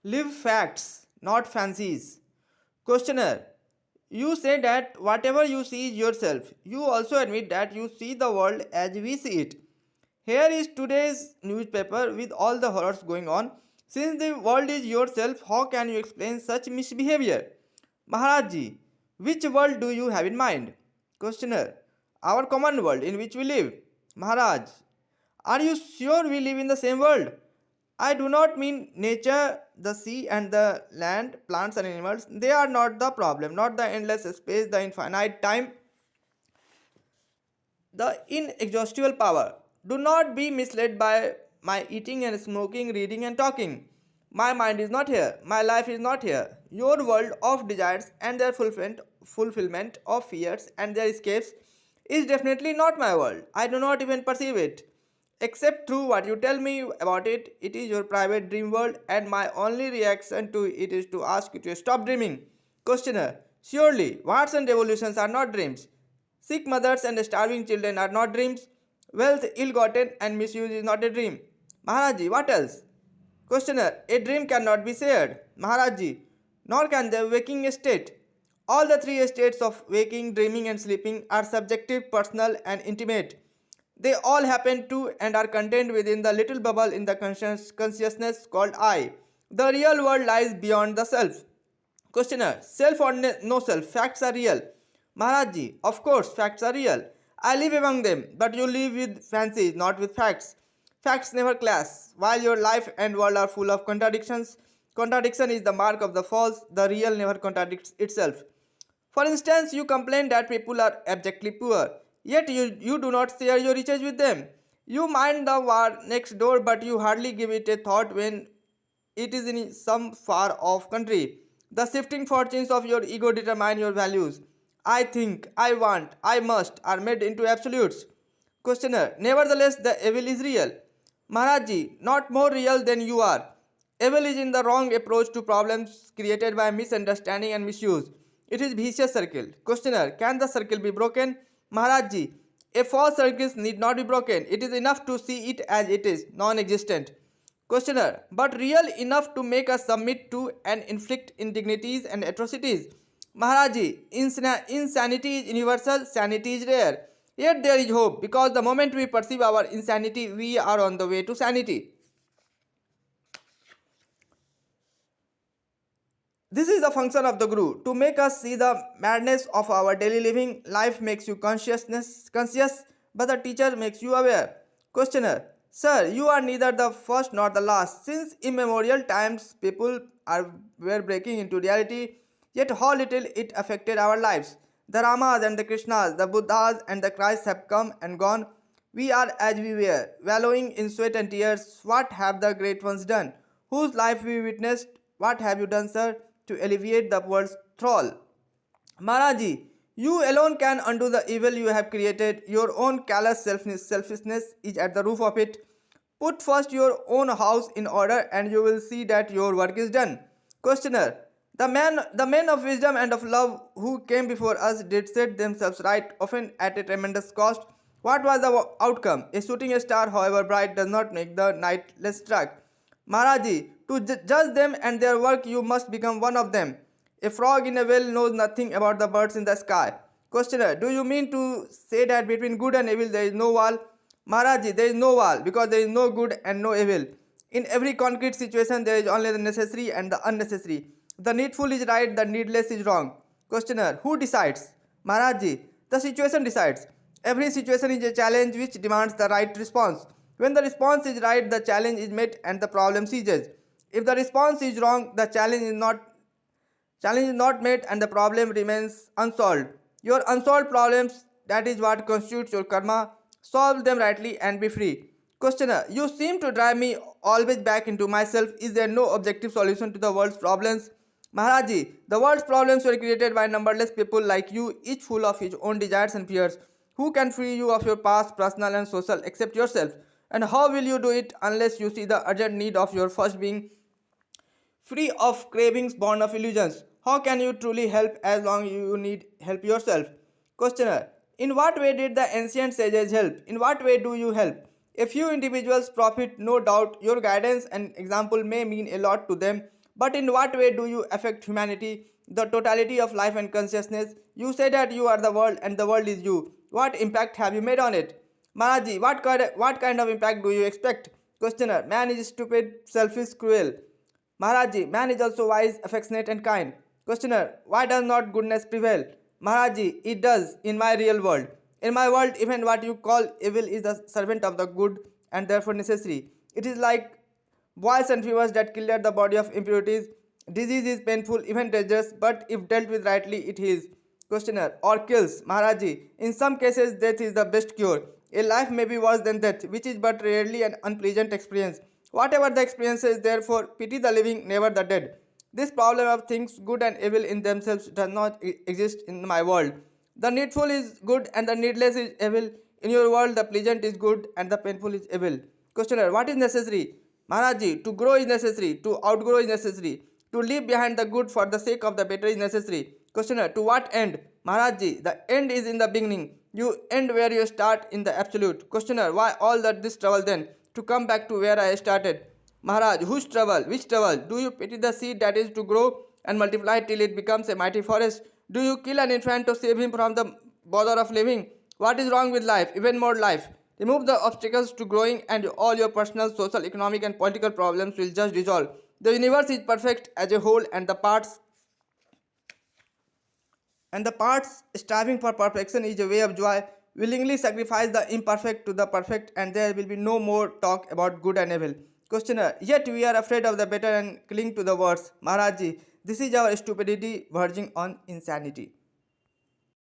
Live facts, not fancies. Questioner. You say that whatever you see is yourself. You also admit that you see the world as we see it. Here is today's newspaper with all the horrors going on. Since the world is yourself, how can you explain such misbehavior? Maharaj ji, which world do you have in mind? Questioner. Our common world in which we live. Maharaj. Are you sure we live in the same world? I do not mean nature, the sea, and the land, plants, and animals. They are not the problem, not the endless space, the infinite time, the inexhaustible power. Do not be misled by my eating and smoking, reading and talking. My mind is not here. My life is not here. Your world of desires and their fulfillment of fears and their escapes is definitely not my world. I do not even perceive it. Except through what you tell me about it, it is your private dream world, and my only reaction to it is to ask you to stop dreaming. Questioner. Surely, wars and revolutions are not dreams. Sick mothers and starving children are not dreams. Wealth ill gotten and misuse is not a dream. Maharaji, what else? Questioner, a dream cannot be shared. Maharaji, nor can the waking state. All the three states of waking, dreaming, and sleeping are subjective, personal, and intimate. They all happen to and are contained within the little bubble in the consciousness called I. The real world lies beyond the self. Questioner, self or no self? Facts are real. Maharajji, of course, facts are real. I live among them, but you live with fancies, not with facts. Facts never clash. While your life and world are full of contradictions, contradiction is the mark of the false, the real never contradicts itself. For instance, you complain that people are abjectly poor, yet you do not share your riches with them. You mind the war next door, but you hardly give it a thought when it is in some far off country. The shifting fortunes of your ego determine your values. I think, I want, I must are made into absolutes. Questioner, nevertheless, the evil is real. Maharajji, not more real than you are. Evil is in the wrong approach to problems created by misunderstanding and misuse. It is vicious circle. Questioner, can the circle be broken? Maharajji, a false circle need not be broken. It is enough to see it as it is, non-existent. Questioner, but real enough to make us submit to and inflict indignities and atrocities. Maharaji, insanity is universal, sanity is rare. Yet there is hope, because the moment we perceive our insanity, we are on the way to sanity. This is the function of the Guru, to make us see the madness of our daily living. Life makes you conscious, but the teacher makes you aware. Questioner, sir, you are neither the first nor the last. Since immemorial times, people were breaking into reality, yet how little it affected our lives. The Ramas and the Krishnas, the Buddhas and the Christs have come and gone. We are as we were, wallowing in sweat and tears. What have the great ones done? Whose life we witnessed? What have you done, sir, to alleviate the world's thrall? Maharaji, you alone can undo the evil you have created. Your own callous selfishness is at the roof of it. Put first your own house in order and you will see that your work is done. Questioner, the men of wisdom and of love who came before us did set themselves right, often at a tremendous cost. What was the outcome? A shooting star, however bright, does not make the night less dark. Maharaji, to judge them and their work, you must become one of them. A frog in a well knows nothing about the birds in the sky. Questioner, do you mean to say that between good and evil there is no wall? Maharaji, there is no wall because there is no good and no evil. In every concrete situation, there is only the necessary and the unnecessary. The needful is right, the needless is wrong. Questioner, who decides? Maharaji, the situation decides. Every situation is a challenge which demands the right response. When the response is right, the challenge is met and the problem ceases. If the response is wrong, the challenge is not met and the problem remains unsolved. Your unsolved problems, that is what constitutes your karma. Solve them rightly and be free. Questioner, you seem to drive me always back into myself. Is there no objective solution to the world's problems? Maharaji, the world's problems were created by numberless people like you, each full of his own desires and fears. Who can free you of your past, personal, and social except yourself? And how will you do it unless you see the urgent need of your first being free of cravings born of illusions? How can you truly help as long you need help yourself? Questioner, in what way did the ancient sages help? In what way do you help? A few individuals profit, no doubt. Your guidance and example may mean a lot to them, But in what way do you affect humanity, the totality of life and consciousness? You say that you are the world and the world is you. What impact have you made on it? Maharaji, what kind of impact do you expect? Questioner, man is stupid, selfish, cruel. Maharaji, man is also wise, affectionate, and kind. Questioner, why does not goodness prevail? Maharaji, it does in my real world. In my world, even what you call evil is the servant of the good and therefore necessary. It is like boils and fevers that kill at the body of impurities. Disease is painful, even dangerous, but if dealt with rightly, it heals. Questioner, or kills. Maharaji, in some cases, death is the best cure. A life may be worse than death, which is but rarely an unpleasant experience. Whatever the experience is, therefore, pity the living, never the dead. This problem of things good and evil in themselves does not exist in my world. The needful is good and the needless is evil. In your world, the pleasant is good and the painful is evil. Questioner, what is necessary? Maharaji, to grow is necessary, to outgrow is necessary, to leave behind the good for the sake of the better is necessary. Questioner, to what end? Maharaji, the end is in the beginning. You end where you start in the absolute. Questioner, why all that this trouble then? To come back to where I started. Maharaj, whose trouble? Which trouble? Do you pity the seed that is to grow and multiply till it becomes a mighty forest? Do you kill an infant to save him from the bother of living? What is wrong with life? Even more life. Remove the obstacles to growing and all your personal, social, economic and political problems will just dissolve. The universe is perfect as a whole and the parts striving for perfection is a way of joy. Willingly sacrifice the imperfect to the perfect, and there will be no more talk about good and evil. Questioner, yet we are afraid of the better and cling to the worse. Maharaji, this is our stupidity verging on insanity.